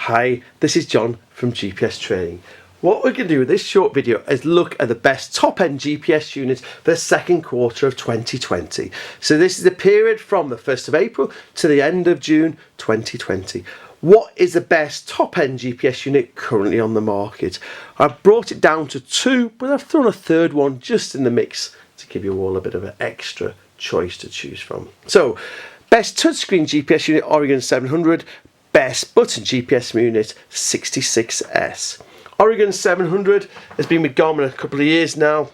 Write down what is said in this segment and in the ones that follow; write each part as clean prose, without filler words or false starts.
Hi, this is John from GPS Training. What we're going to do with this short video is look at the best top-end GPS units for the second quarter of 2020. So this is the period from the 1st of April to the end of June 2020. What is the best top-end GPS unit currently on the market? I've brought it down to two, but I've thrown a third one just in the mix to give you all a bit of an extra choice to choose from. So, best touchscreen GPS unit, Oregon 700. Best button GPS unit, 66S. Oregon 700 has been with Garmin a couple of years now.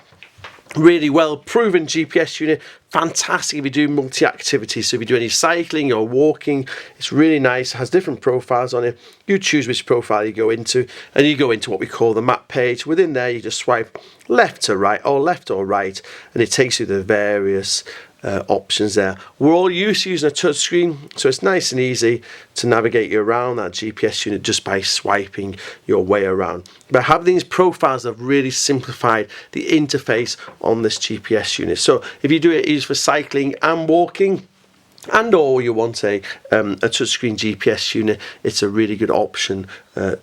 Really well proven GPS unit, fantastic if you do multi-activity. So if you do any cycling or walking, it's really nice. It has different profiles on it. You choose which profile you go into, and you go into what we call the map page. Within there, you just swipe left to right, or left or right, and it takes you to the various options there. We're all used to using a touchscreen, so it's nice and easy to navigate you around that GPS unit just by swiping your way around. But having these profiles have really simplified the interface on this GPS unit. So if you do it either for cycling and walking, and or you want a touchscreen GPS unit, it's a really good option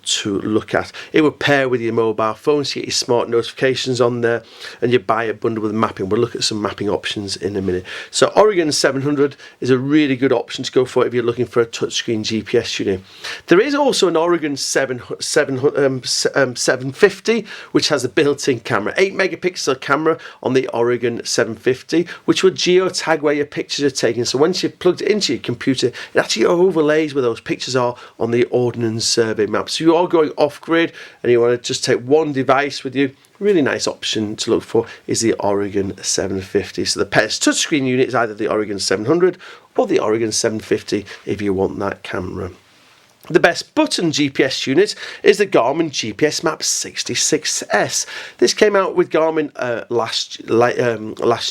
to look at. It will pair with your mobile phone, so you get your smart notifications on there, and you buy it bundled with mapping. We'll look at some mapping options in a minute. So Oregon 700 is a really good option to go for if you're looking for a touchscreen GPS unit. There is also an Oregon 750, which has a built-in camera, 8 megapixel camera on the Oregon 750, which will geotag where your pictures are taken. So once you've plugged it into your computer, it actually overlays where those pictures are on the Ordnance Survey map. So you are going off-grid and you want to just take one device with you, really nice option to look for is the Oregon 750. So the best touchscreen unit is either the Oregon 700 or the Oregon 750 if you want that camera. The best button GPS unit is the Garmin GPS Map 66S. This came out with Garmin last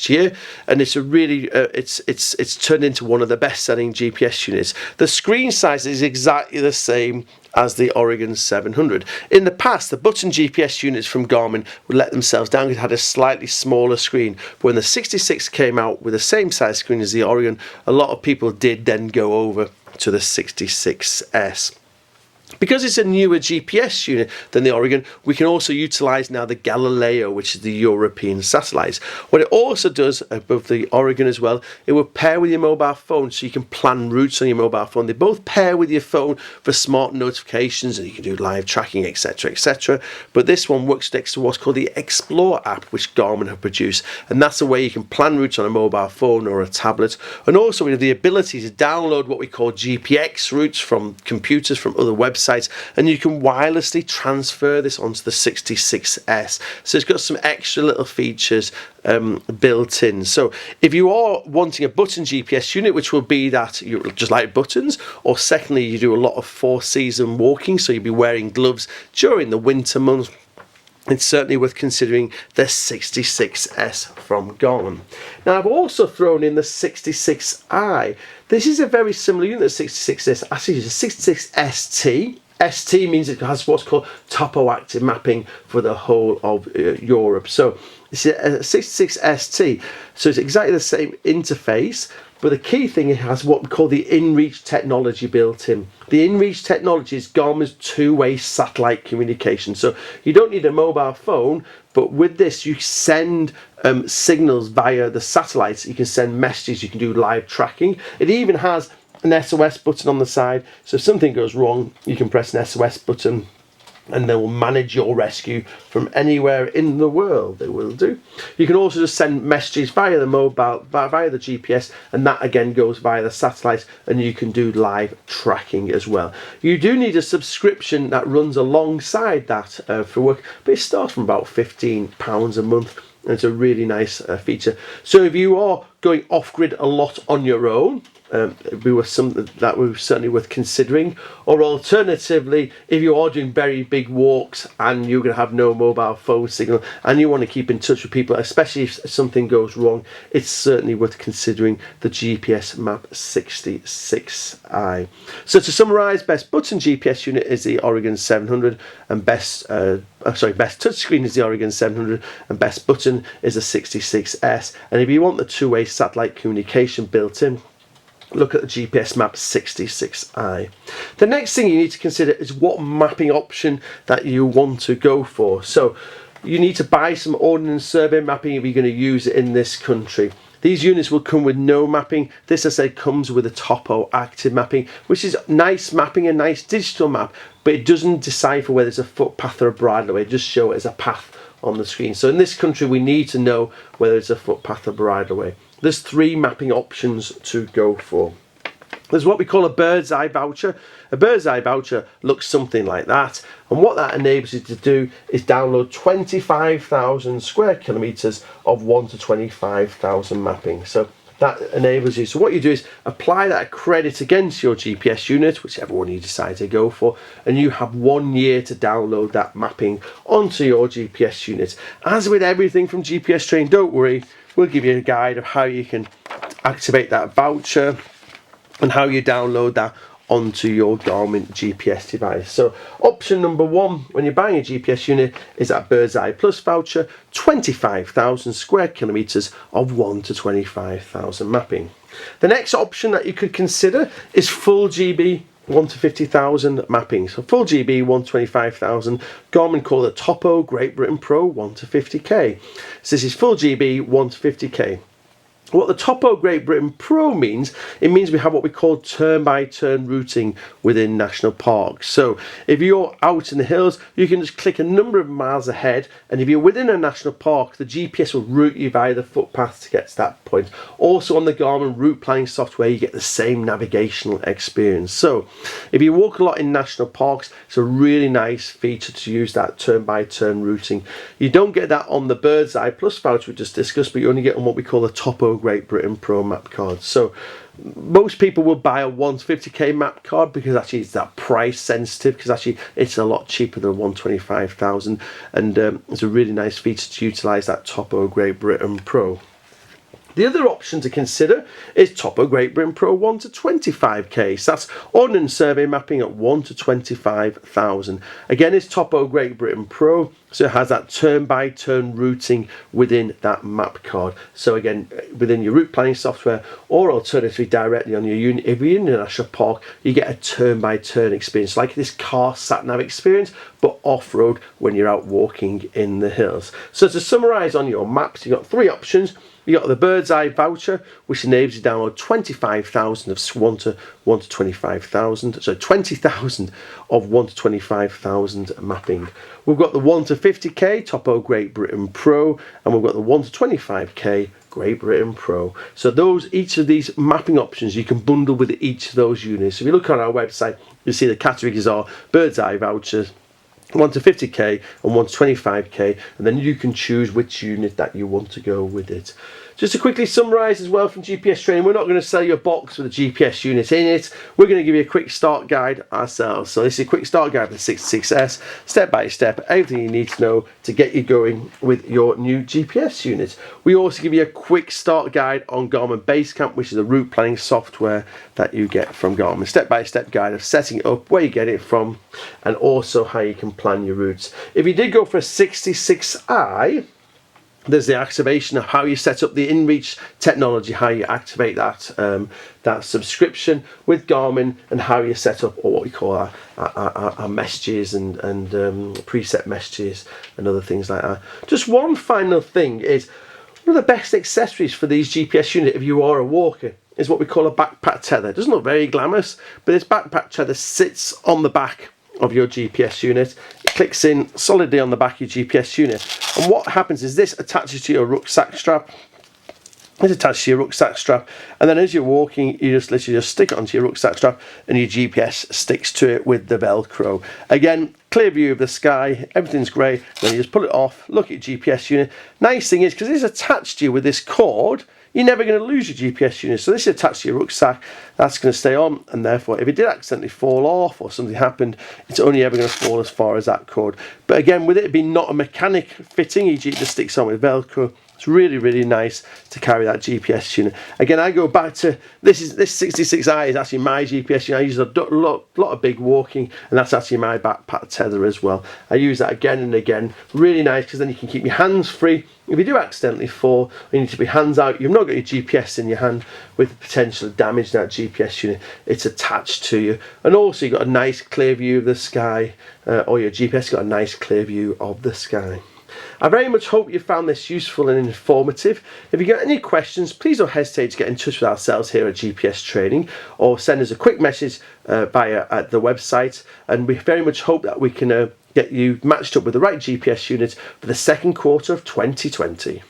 year, and it's a really it's turned into one of the best-selling GPS units. The screen size is exactly the same as the Oregon 700. In the past, the button GPS units from Garmin would let themselves down. It had a slightly smaller screen, but when the 66 came out with the same size screen as the Oregon, a lot of people did then go over to the 66S. Because it's a newer GPS unit than the Oregon, we can also utilize now the Galileo, which is the European satellite. What it also does above the Oregon as well, it will pair with your mobile phone, so you can plan routes on your mobile phone. They both pair with your phone for smart notifications, and you can do live tracking, etc., etc. But this one works next to what's called the Explore app, which Garmin have produced, and that's a way you can plan routes on a mobile phone or a tablet. And also we have the ability to download what we call GPX routes from computers, from other websites, and you can wirelessly transfer this onto the 66S. So it's got some extra little features built in. So if you are wanting a button GPS unit, which will be that you just like buttons, or secondly you do a lot of four-season walking, so you'll be wearing gloves during the winter months, it's certainly worth considering the 66S from Garmin. Now I've also thrown in the 66i. This is a very similar unit to the 66S. Actually, it's a 66ST. ST means it has what's called topo-active mapping for the whole of Europe. So it's a 66ST. So it's exactly the same interface, but the key thing, it has what we call the InReach technology built in. The InReach technology is Garmin's two-way satellite communication. So you don't need a mobile phone, but with this you send signals via the satellites. You can send messages, you can do live tracking. It even has an SOS button on the side, so if something goes wrong, you can press an SOS button and they will manage your rescue from anywhere in the world. They will do. You can also just send messages via the mobile, via the GPS, and that again goes via the satellite, and you can do live tracking as well. You do need a subscription that runs alongside that for work, but it starts from about £15 a month, and it's a really nice feature. So if you are going off-grid a lot on your own, it was something that was certainly worth considering. Or alternatively, if you are doing very big walks and you're going to have no mobile phone signal and you want to keep in touch with people, especially if something goes wrong, it's certainly worth considering the GPS Map 66i. So to summarise, best button GPS unit is the Oregon 700, and best touchscreen is the Oregon 700, and best button is the 66S. And if you want the two-way satellite communication built in, look at the GPS Map 66i. The next thing you need to consider is what mapping option that you want to go for. So you need to buy some Ordnance Survey mapping if you're going to use it in this country. These units will come with no mapping. This, as I say, comes with a topo active mapping, which is nice mapping, a nice digital map, but it doesn't decipher whether it's a footpath or a bridleway. It just shows it as a path on the screen. So in this country, we need to know whether it's a footpath or bridleway. There's 3 mapping options to go for. There's what we call a bird's eye voucher. A bird's eye voucher looks something like that, and what that enables you to do is download 25,000 square kilometres of 1 to 25,000 mapping. So that enables you. So what you do is apply that credit against your GPS unit, whichever one you decide to go for, and you have 1 year to download that mapping onto your GPS unit. As with everything from GPS Train, don't worry, we'll give you a guide of how you can activate that voucher and how you download that onto your Garmin GPS device. So option number 1 when you're buying a GPS unit is that Bird's Eye Plus voucher, 25,000 square kilometres of 1 to 25,000 mapping. The next option that you could consider is full GB 1 to 50,000 mapping. So full GB 1 to 25,000, Garmin call it Topo Great Britain Pro 1 to 50k. So this is full GB 1 to 50k. What the Topo Great Britain Pro means, it means we have what we call turn-by-turn routing within national parks. So if you're out in the hills, you can just click a number of miles ahead, and if you're within a national park, the GPS will route you via the footpath to get to that point. Also on the Garmin route planning software, you get the same navigational experience. So if you walk a lot in national parks, it's a really nice feature to use that turn-by-turn routing. You don't get that on the Bird's Eye Plus voucher we just discussed, but you only get on what we call the Topo Great Britain Pro map card. So most people will buy a 1 to 50k map card because actually it's that price sensitive, because actually it's a lot cheaper than 125,000, and it's a really nice feature to utilize that Topo Great Britain Pro. The other option to consider is Topo Great Britain Pro 1 to 25k. So that's Ordnance Survey mapping at 1 to 25,000. Again, it's Topo Great Britain Pro, so it has that turn-by-turn routing within that map card. So again, within your route planning software, or alternatively directly on your unit, if you're in a national park, you get a turn-by-turn experience, like this car sat-nav experience, but off-road when you're out walking in the hills. So to summarise on your maps, you've got 3 options. You got the Bird's Eye voucher, which enables you to download 25,000 of 1 to 25,000, so 20,000 of 1 to 25,000 mapping. We've got the 1 to 50k Topo Great Britain Pro, and we've got the 1 to 25k Great Britain Pro. So each of these mapping options you can bundle with each of those units. If you look on our website, you'll see the categories are Bird's Eye vouchers, 1 to 50k and 1 to 25k, and then you can choose which unit that you want to go with it. Just to quickly summarise as well from GPS Training, we're not going to sell you a box with a GPS unit in it. We're going to give you a quick start guide ourselves. So this is a quick start guide for the 66S, step by step, everything you need to know to get you going with your new GPS unit. We also give you a quick start guide on Garmin Basecamp, which is the route planning software that you get from Garmin. Step by step guide of setting it up, where you get it from, and also how you can plan your routes. If you did go for a 66i, there's the activation of how you set up the InReach technology, how you activate that that subscription with Garmin, and how you set up, or what we call our messages and preset messages and other things like that. Just one final thing is, one of the best accessories for these GPS units, if you are a walker, is what we call a backpack tether. It doesn't look very glamorous, but this backpack tether sits on the back of your GPS unit. It clicks in solidly on the back of your GPS unit, and what happens is this attaches to your rucksack strap. It's attached to your rucksack strap, and then as you're walking, you just literally just stick it onto your rucksack strap, and your GPS sticks to it with the Velcro. Again, clear view of the sky, everything's great. Then you just pull it off, look at your GPS unit. Nice thing is, because it's attached to you with this cord, you're never going to lose your GPS unit. So this is attached to your rucksack, that's going to stay on, and therefore if it did accidentally fall off or something happened, it's only ever going to fall as far as that cord. But again, with it being not a mechanic fitting, e.g. it just sticks on with Velcro, It's really, really nice to carry that GPS unit. Again, I go back to this 66i is actually my GPS unit. I use a lot of big walking, and that's actually my backpack tether as well. I use that again and again. Really nice, because then you can keep your hands free. If you do accidentally fall, you need to be hands out, you've not got your GPS in your hand with the potential of damage that GPS unit, it's attached to you. And also you've got a nice clear view of the sky, or your GPS got a nice clear view of the sky. I very much hope you found this useful and informative. If you get any questions, please don't hesitate to get in touch with ourselves here at GPS Training, or send us a quick message via the website, and we very much hope that we can get you matched up with the right GPS unit for the second quarter of 2020.